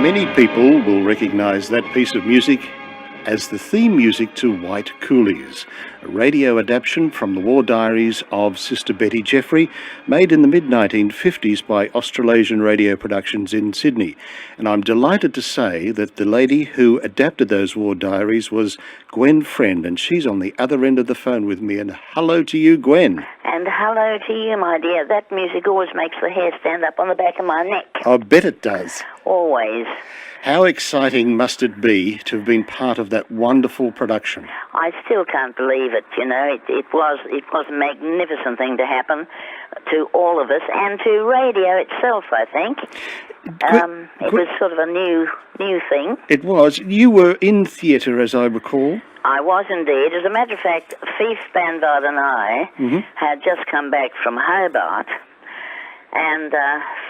Many people will recognise that piece of music as the theme music to White Coolies, a radio adaptation from the war diaries of Sister Betty Jeffrey, made in the mid-1950s by Australasian Radio Productions in Sydney. And I'm delighted to say that the lady who adapted those war diaries was Gwen Friend, and she's on the other end of the phone with me. And hello to you, Gwen. And hello to you, my dear. That music always makes the hair stand up on the back of my neck. I bet it does. Always. How exciting must it be to have been part of that wonderful production? I still can't believe it, you know. It was a magnificent thing to happen to all of us and to radio itself, I think. It was sort of a new thing. It was. You were in theatre, as I recall. I was indeed. As a matter of fact, Fifi Banvard and I had just come back from Hobart and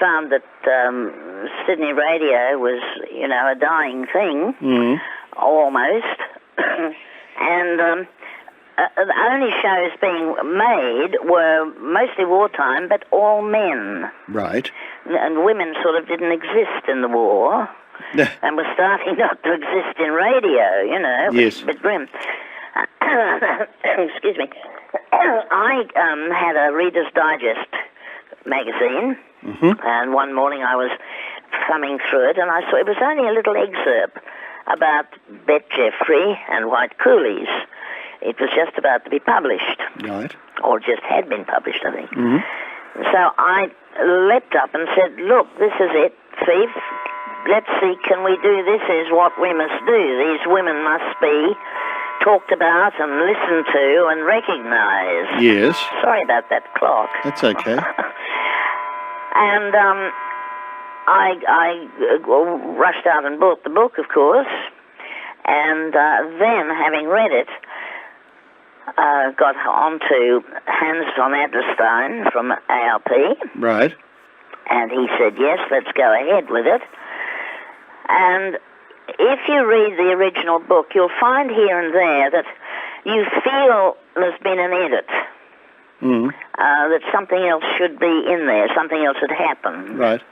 found that Sydney radio was, you know, a dying thing, almost. And the only shows being made were mostly wartime, but all men. Right. And women sort of didn't exist in the war. And were starting not to exist in radio, you know. Yes. A bit grim. Excuse me. I had a Reader's Digest magazine, and one morning I was thumbing through it, and I saw it was only a little excerpt about Bet Jeffrey and White Coolies. It was just about to be published. Right. Or just had been published, I think. So I leapt up and said, look, this is it, Thief. Let's see, can we do this? Is what we must do. These women must be talked about and listened to and recognised. Yes. Sorry about that clock. That's okay. And I rushed out and bought the book, of course, and then, having read it, got on to Hans von Adlerstein from ARP. Right. And he said, yes, let's go ahead with it. And if you read the original book, you'll find here and there that you feel there's been an edit. That something else should be in there, something else had happened. Right.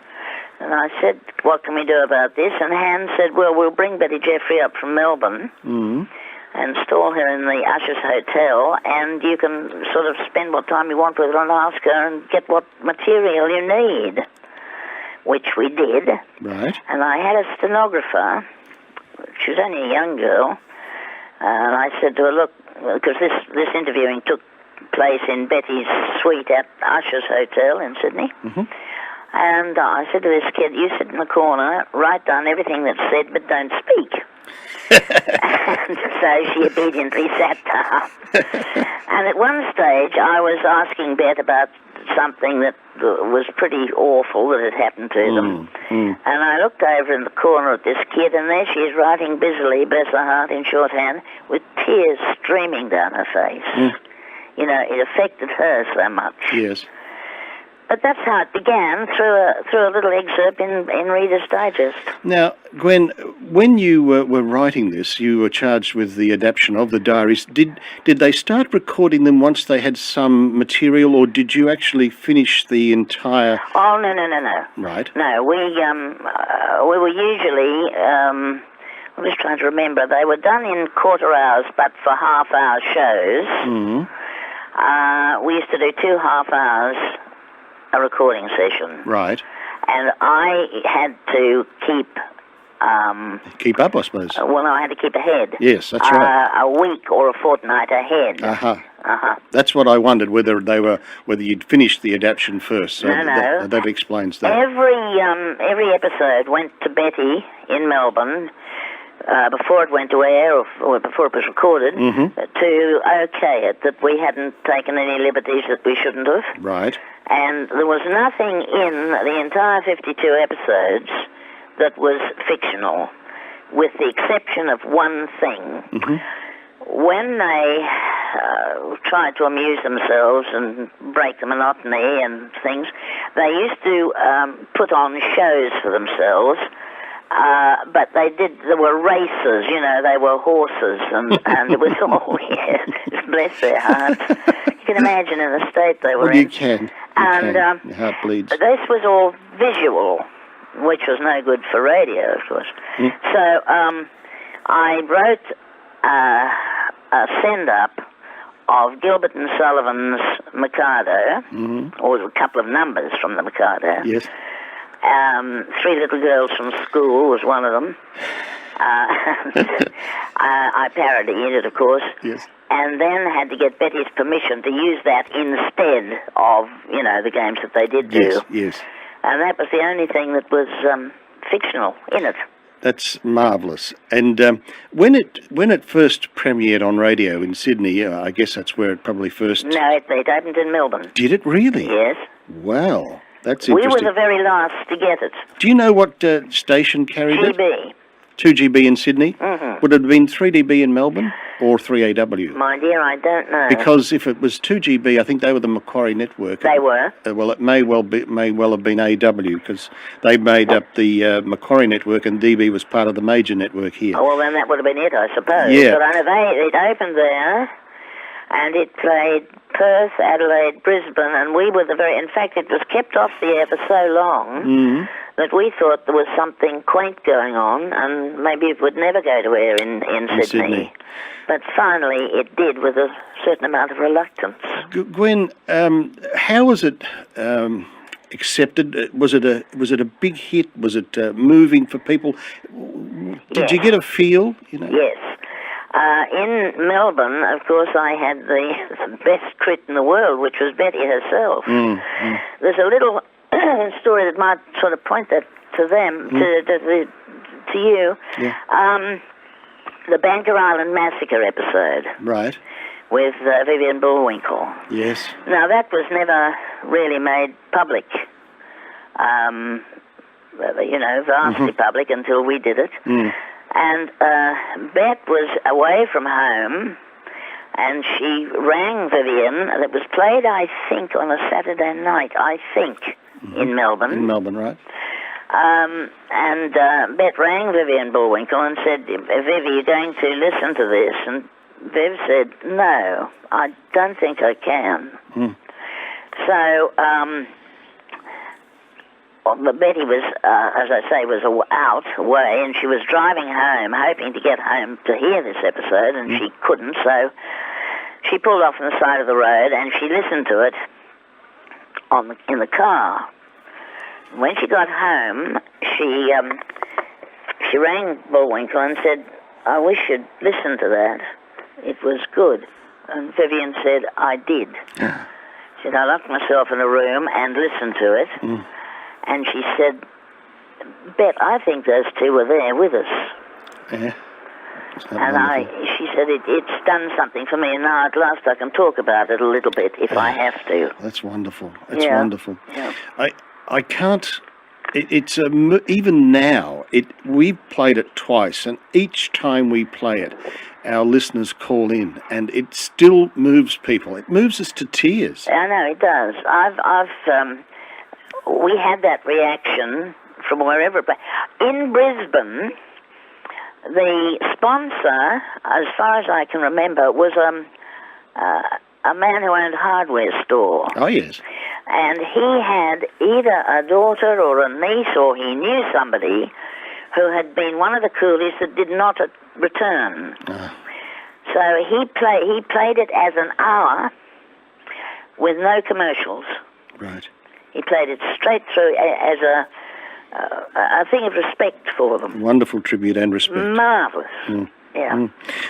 And I said, what can we do about this? And Hans said, well, we'll bring Betty Jeffrey up from Melbourne and install her in the Usher's Hotel, and you can sort of spend what time you want with her and ask her and get what material you need, which we did. Right. And I had a stenographer. She was only a young girl. And I said to her, look, because this interviewing took place in Betty's suite at Usher's Hotel in Sydney. And I said to this kid, you sit in the corner, write down everything that's said, but don't speak. And so she obediently sat down. And at one stage, I was asking Bet about something that was pretty awful that had happened to them. And I looked over in the corner at this kid, and there she is writing busily, bless her heart, in shorthand, with tears streaming down her face. You know, it affected her so much. Yes. But that's how it began, through a little excerpt in Reader's Digest. Now, Gwen, when you were writing this, you were charged with the adaptation of the diaries. Did they start recording them once they had some material, or did you actually finish the entire... Oh, no. Right. No, we were usually... I'm just trying to remember. They were done in quarter hours, but for half-hour shows. We used to do 2 half-hours... a recording session. Right. And I had to keep up, I suppose. Well, no, I had to keep ahead. Yes, that's right. A week or a fortnight ahead. That's what I wondered, whether you'd finished the adaptation first. So no. That explains that. Every episode went to Betty in Melbourne before it went to air or before it was recorded to okay it, that we hadn't taken any liberties that we shouldn't have. Right. And there was nothing in the entire 52 episodes that was fictional, with the exception of one thing. When they tried to amuse themselves and break the monotony and things, they used to put on shows for themselves. But there were races, you know, they were horses, and it was all, bless their hearts. You can imagine in the state they were in. You can. Your heart bleeds. This was all visual, which was no good for radio, of course. So I wrote a send-up of Gilbert and Sullivan's Mikado, or a couple of numbers from the Mikado. Yes. Three Little Girls from School was one of them. I parodied it, of course. Yes. And then had to get Betty's permission to use that instead of, the games that they did do. Yes, yes. And that was the only thing that was fictional in it. That's marvellous. And when it first premiered on radio in Sydney, I guess that's where it probably first... No, it opened in Melbourne. Did it really? Yes. Wow, that's We interesting. were the very last to get it. Do you know what station carried it? GB. 2GB in Sydney? Mm-hmm. Would it have been 3DB in Melbourne or 3AW? My dear, I don't know. Because if it was 2GB, I think they were the Macquarie network. They were. Well, it may well have been AW because they made up the Macquarie network and DB was part of the major network here. Oh, well, then that would have been it, I suppose. Yeah. But I know it opened there, and it played Perth, Adelaide, Brisbane, and we were in fact, it was kept off the air for so long that we thought there was something quaint going on, and maybe it would never go to air in Sydney. But finally it did, with a certain amount of reluctance. Gwen, how was it accepted? Was it a big hit? Was it moving for people? Did you get a feel? Yes. In Melbourne, of course, I had the best crit in the world, which was Betty herself. There's a little story that might sort of point that to them, to you. Yeah. The Banker Island Massacre episode. Right. With Vivian Bullwinkle. Yes. Now, that was never really made public. Vastly public until we did it. And Bet was away from home, and she rang Vivian. It was played, I think, on a Saturday night, in Melbourne. In Melbourne, right. And Bet rang Vivian Bullwinkle and said, Viv, are you going to listen to this? And Viv said, no, I don't think I can. So... Betty was, as I say, was away, and she was driving home, hoping to get home to hear this episode, and she couldn't, so she pulled off on the side of the road, and she listened to it in the car. When she got home, she rang Bullwinkle and said, I wish you'd listen to that. It was good. And Vivian said, I did. She said, I locked myself in a room and listened to it. And she said, Bet, I think those two were there with us. Yeah. And she said, it's done something for me, and now at last I can talk about it a little bit if I have to. That's wonderful. That's wonderful. Yeah. I can't... It's even now, we've played it twice, and each time we play it, our listeners call in, and it still moves people. It moves us to tears. I know, it does. We had that reaction from wherever. In Brisbane, the sponsor, as far as I can remember, was a man who owned a hardware store. Oh, yes. And he had either a daughter or a niece, or he knew somebody who had been one of the Coolies that did not return. So he played it as an hour with no commercials. Right. He played it straight through as a thing of respect for them. Wonderful tribute and respect. Marvellous. Yeah.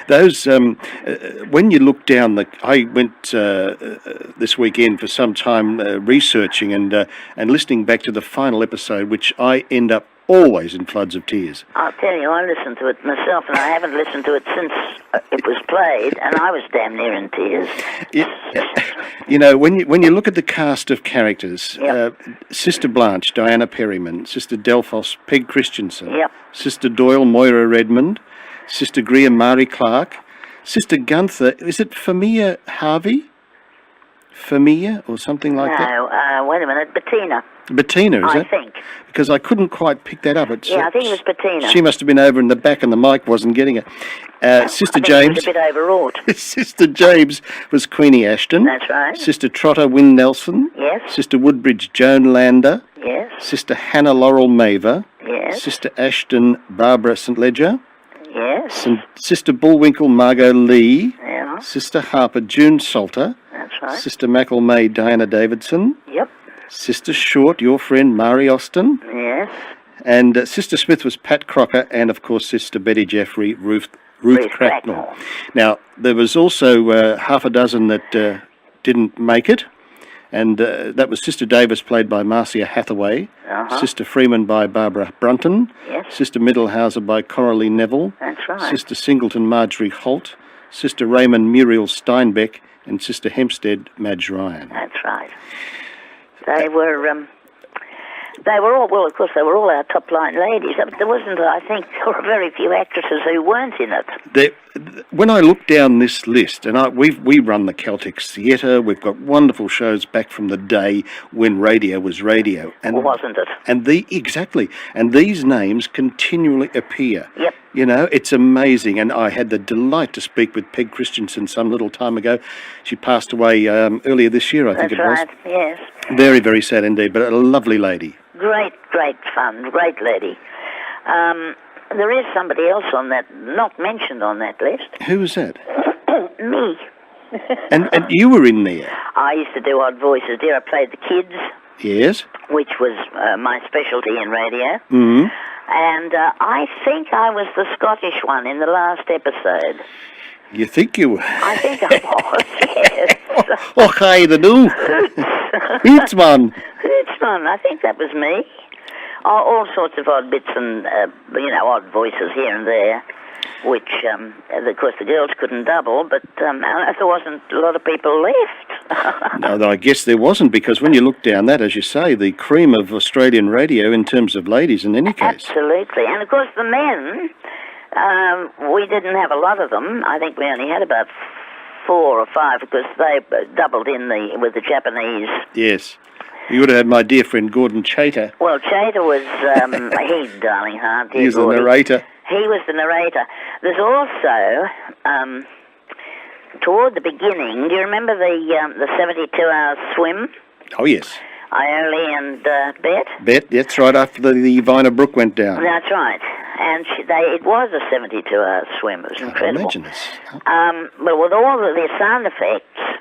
Those, when you look down I went this weekend for some time researching and listening back to the final episode, which I end up always in floods of tears. I'll tell you, I listened to it myself, and I haven't listened to it since it was played, and I was damn near in tears. When you look at the cast of characters, Sister Blanche, Diana Perryman, Sister Delphos, Peg Christensen, Sister Doyle, Moira Redmond, Sister Greer, Mari Clark, Sister Gunther, is it Femia Harvey? Femia or something like that? No, wait a minute, Bettina. Bettina, is it? I think. Because I couldn't quite pick that up. I think it was Bettina. She must have been over in the back and the mic wasn't getting it. Sister James. She was a bit overwrought. Sister James was Queenie Ashton. That's right. Sister Trotter, Wynne Nelson. Yes. Sister Woodbridge, Joan Lander. Yes. Sister Hannah Laurel Maver. Yes. Sister Ashton Barbara St. Ledger. Yes. Sister Bullwinkle Margot Lee. Yeah. Sister Harper June Salter. That's right. Sister Mackle-May Diana Davidson. Yep. Sister Short, your friend Mari Austin. Yes. And Sister Smith was Pat Crocker, and of course Sister Betty Jeffrey, Ruth Cracknell. Now, there was also half a dozen that didn't make it, and that was Sister Davis, played by Marcia Hathaway, Sister Freeman by Barbara Brunton, Sister Middlehauser by Coralie Neville, that's right. Sister Singleton Marjorie Holt, Sister Raymond Muriel Steinbeck, and Sister Hempstead Madge Ryan. That's right. They were all, well, of course, they were all our top-line ladies. There wasn't, I think, there were very few actresses who weren't in it. When I look down this list, and we run the Celtic Theatre, we've got wonderful shows back from the day when radio was radio. And, wasn't it? And exactly. And these names continually appear. Yep. You know, it's amazing. And I had the delight to speak with Peg Christensen some little time ago. She passed away earlier this year, I think it was. That's right, yes. Very, very sad indeed, but a lovely lady. Great fun, great lady. There is somebody else on that, not mentioned on that list. Who was that? Me. And you were in there? I used to do odd voices, dear. I played the kids. Yes. Which was my specialty in radio. Mm-hmm. And I think I was the Scottish one in the last episode. You think you were? I think I was, yes. Okay, the new. Hootsman. Hootsman, I think that was me. All sorts of odd bits and, odd voices here and there, which, of course, the girls couldn't double, but there wasn't a lot of people left. No, I guess there wasn't, because when you look down that, as you say, the cream of Australian radio in terms of ladies in any case. Absolutely. And, of course, the men, we didn't have a lot of them. I think we only had about 4 or 5, because they doubled in with the Japanese. Yes. You would have had my dear friend Gordon Chater. Well, Chater was, he's darling heart. He was the narrator. He was the narrator. There's also, toward the beginning, do you remember the 72-hour swim? Oh, yes. Iole and Bet? Bet, that's right, after the Vina Brook went down. That's right. And it was a 72-hour swim. It was incredible. Imagine this. But with all of the sound effects,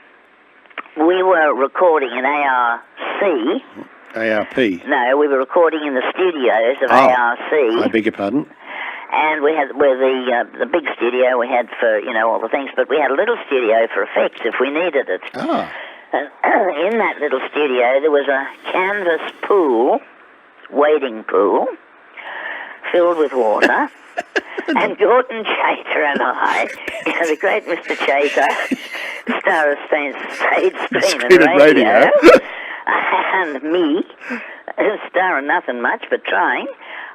we were recording in ARC. ARP? No, we were recording in the studios of ARC. I beg your pardon? And we had, the big studio we had for, all the things, but we had a little studio for effects if we needed it. Ah. In that little studio, there was a canvas pool, wading pool, filled with water. And Gordon Chater and I, the great Mr. Chater, star of stage screen and radio, and me, star of nothing much but trying,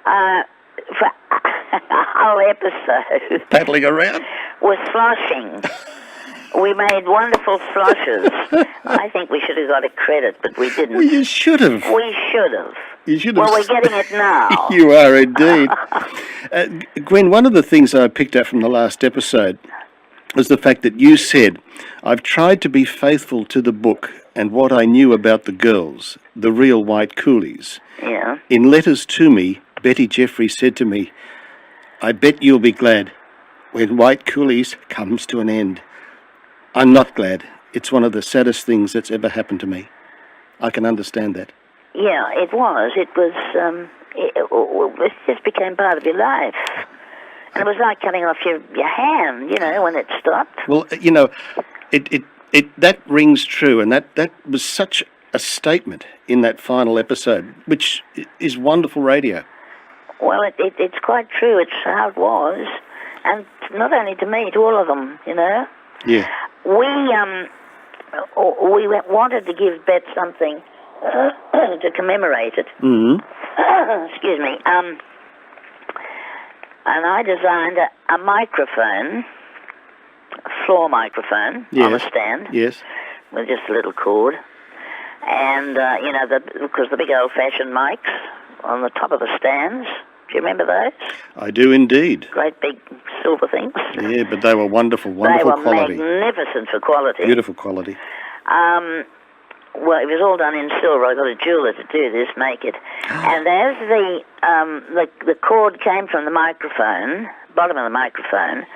for a whole episode, paddling around, was sloshing. We made wonderful sloshes. I think we should have got a credit, but we didn't. Well, you should have. We should have. You should have. Well, we're getting it now. You are indeed. Gwen, one of the things I picked up from the last episode was the fact that you said, I've tried to be faithful to the book and what I knew about the girls, the real white coolies. Yeah. In letters to me, Betty Jeffrey said to me, I bet you'll be glad when White Coolies comes to an end. I'm not glad. It's one of the saddest things that's ever happened to me. I can understand that. Yeah, it was. It was, it just became part of your life. And it was like cutting off your hand, when it stopped. Well, that rings true, and that was such a statement in that final episode, which is wonderful radio. Well, it's quite true. It's how it was. And not only to me, to all of them, Yeah. We wanted to give Bet something to commemorate it. Mm-hmm. Excuse me. And I designed a microphone, a floor microphone on a stand. Yes. With just a little cord. And, because the big old-fashioned mics on the top of the stands. Do you remember those? I do indeed. Great big silver things. Yeah, but they were wonderful quality. They were magnificent for quality. Beautiful quality. well, it was all done in silver. I got a jeweller to do this, make it. And as the cord came from the microphone, bottom of the microphone,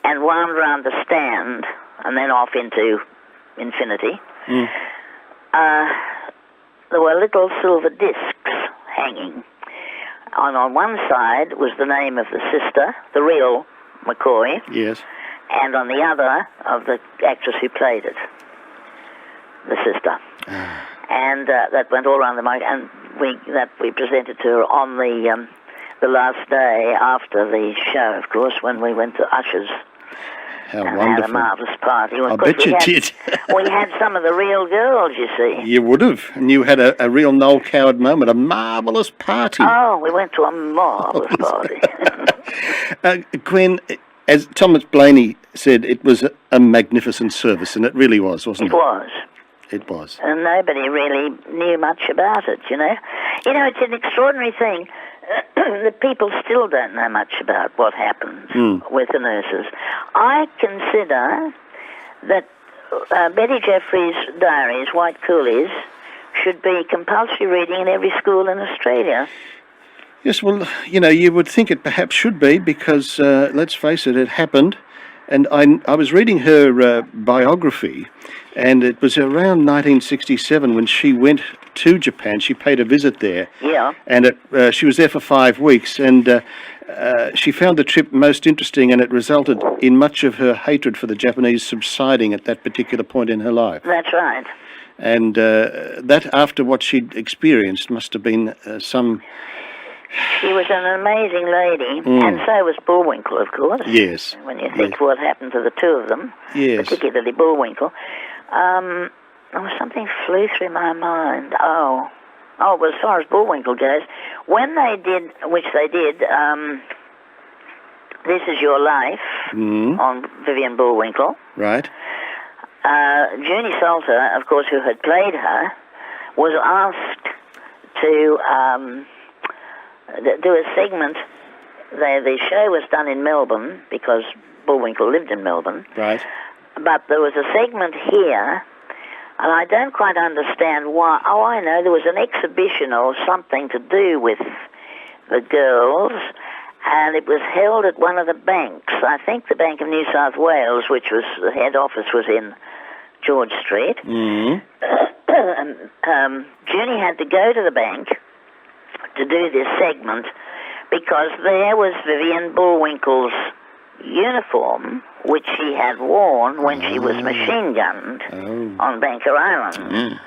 and wound around the stand, and then off into infinity, there were little silver discs hanging. On one side was the name of the sister, the real McCoy. Yes. And on the other, of the actress who played it, the sister. And that went all around the mic, and we presented to her on the last day after the show, of course, when we went to Usher's. How and wonderful. had a marvellous party. I bet you did. We had some of the real girls, you see. You would have. And you had a real Noel Coward moment, a marvellous party. Oh, we went to a marvellous party. Gwen, as Thomas Blaney said, it was a magnificent service, and it really was, wasn't it? It was. It was. And nobody really knew much about it, you know. You know, it's an extraordinary thing that people still don't know much about what happens with the nurses. I consider that Betty Jeffrey's diaries, White Coolies, should be compulsory reading in every school in Australia. Yes, well, you know, you would think it perhaps should be because, let's face it, it happened. And I was reading her biography, and it was around 1967 when she went to Japan. She paid a visit there. Yeah. And she was there for 5 weeks, and she found the trip most interesting, and it resulted in much of her hatred for the Japanese subsiding at that particular point in her life. That's right. And that, after what she'd experienced, must have been some... She was an amazing lady, and so was Bullwinkle, of course. Yes. When you think what happened to the two of them, particularly Bullwinkle. Something flew through my mind. Well, as far as Bullwinkle goes, when they did, which they did, This Is Your Life on Vivian Bullwinkle. Right. Junie Salter, of course, who had played her, was asked to... do a segment. The show was done in Melbourne because Bullwinkle lived in Melbourne. Right. But there was a segment here, and I don't quite understand why. Oh, I know, there was an exhibition or something to do with the girls, and it was held at one of the banks. I think the Bank of New South Wales, which was the head office was in George Street. Junie had to go to the bank to do this segment because there was Vivian Bullwinkle's uniform, which she had worn when she was machine gunned on Banker Island.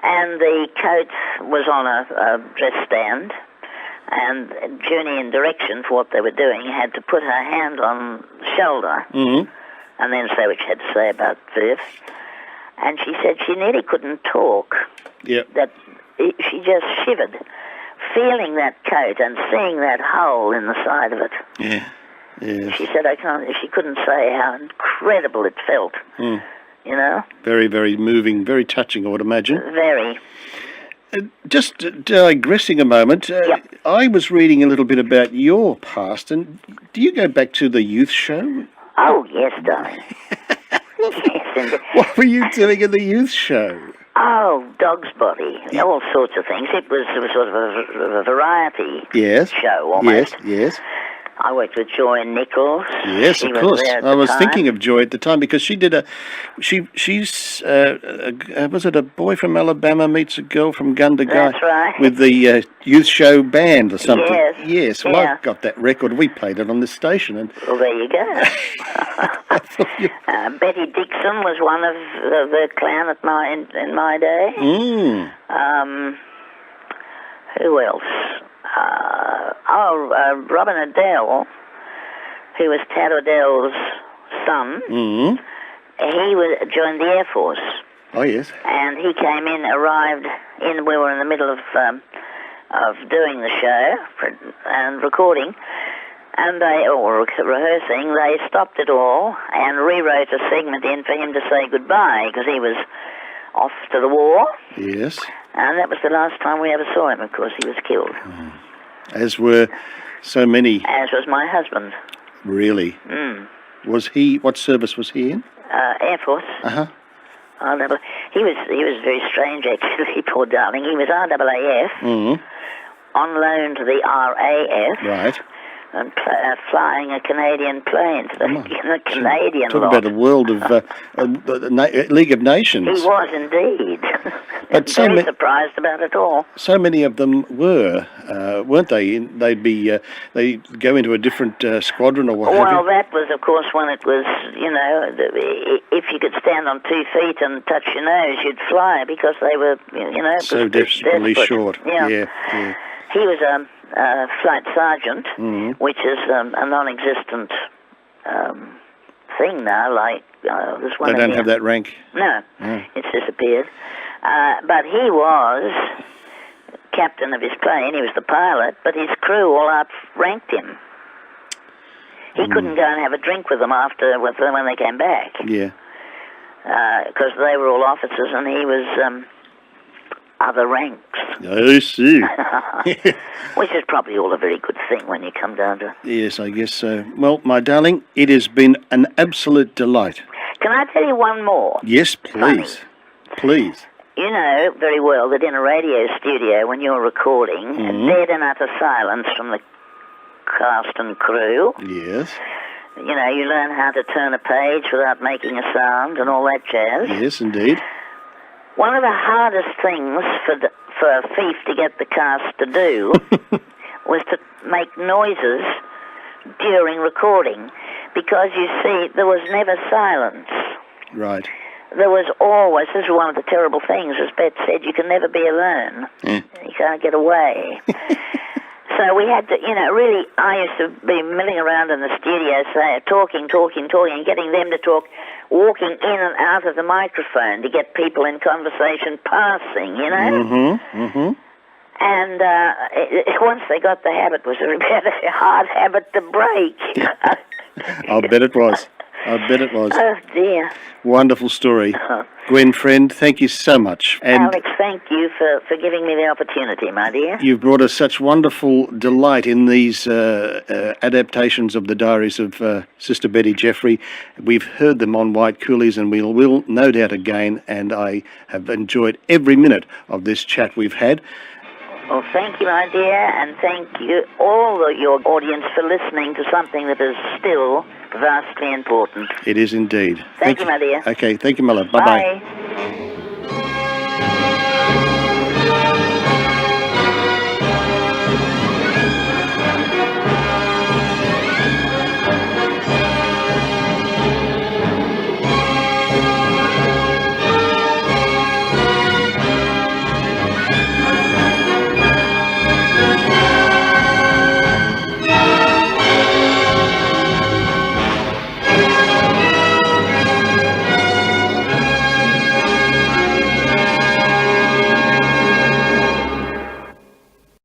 And the coat was on a dress stand, and Junie, in direction for what they were doing, had to put her hand on the shoulder and then say what she had to say about Viv. And she said she nearly couldn't talk. Yep. That she just shivered, feeling that coat and seeing that hole in the side of it. Yeah. Yes. She said she couldn't say how incredible it felt. You know? Very, very moving, very touching, I would imagine. Very. Just digressing a moment, I was reading a little bit about your past, and do you go back to the youth show? Oh, yes, darling. Yes, indeed. What were you doing in the youth show? Oh, Dog's Body, all sorts of things. It was sort of a variety show, almost. Yes. I worked with Joy and Nichols. Yes, of course. I was thinking of Joy at the time because she did she's was it A Boy from Alabama Meets a Girl from Gundagai? That's right. With the youth show band or something. Yes. Well, I got that record. We played it on this station. And well, there you go. Betty Dixon was one of the clan in my day. Who else? Robin Adele, who was Tad Odell's son. He joined the Air Force. Oh, yes. And he we were in the middle of doing the show and recording, and rehearsing. They stopped it all and rewrote a segment in for him to say goodbye because he was off to the war. Yes. And that was the last time we ever saw him, of course. He was killed. As were so many. As was my husband. Really? Was he, what service was he in? Air Force. He was very strange, actually, poor darling. He was RAAF, on loan to the RAF. Right. And flying a Canadian plane, the Canadian Talk lot. about a world of League of Nations. He was indeed. But very surprised about it all. So many of them weren't they? They'd go into a different squadron or what have you. Well, that was, of course, when it was, if you could stand on 2 feet and touch your nose, you'd fly, because they were, so desperately short. Yeah. He was a flight sergeant, which is a non-existent thing now. Like there's one. They don't have that rank. No, it's disappeared. But he was captain of his plane. He was the pilot, but his crew all outranked him. He couldn't go and have a drink with them when they came back. Yeah. Because they were all officers, and he was other ranks. I see. Which is probably all a very good thing when you come down to it. Yes, I guess so. Well, my darling, it has been an absolute delight. Can I tell you one more? Yes, please. Funny. Please. You know very well that in a radio studio, when you're recording, dead and utter silence from the cast and crew. Yes. You learn how to turn a page without making a sound and all that jazz. Yes, indeed. One of the hardest things for a thief to get the cast to do was to make noises during recording, because, you see, there was never silence. Right. There was always, this is one of the terrible things, as Bet said, you can never be alone. You can't get away. So we had to, really, I used to be milling around in the studio, talking, and getting them to talk, walking in and out of the microphone to get people in conversation passing, And once they got the habit, it was a very hard habit to break. I bet it was. Oh, dear. Wonderful story. Gwen Friend, thank you so much. And Alex, thank you for giving me the opportunity, my dear. You've brought us such wonderful delight in these adaptations of the diaries of Sister Betty Jeffrey. We've heard them on White Coolies, and we will no doubt again, and I have enjoyed every minute of this chat we've had. Well, thank you, my dear, and thank you, all your audience, for listening to something that is still vastly important. It is indeed. Thank you, my dear. Okay, thank you, my love. Bye-bye. Bye.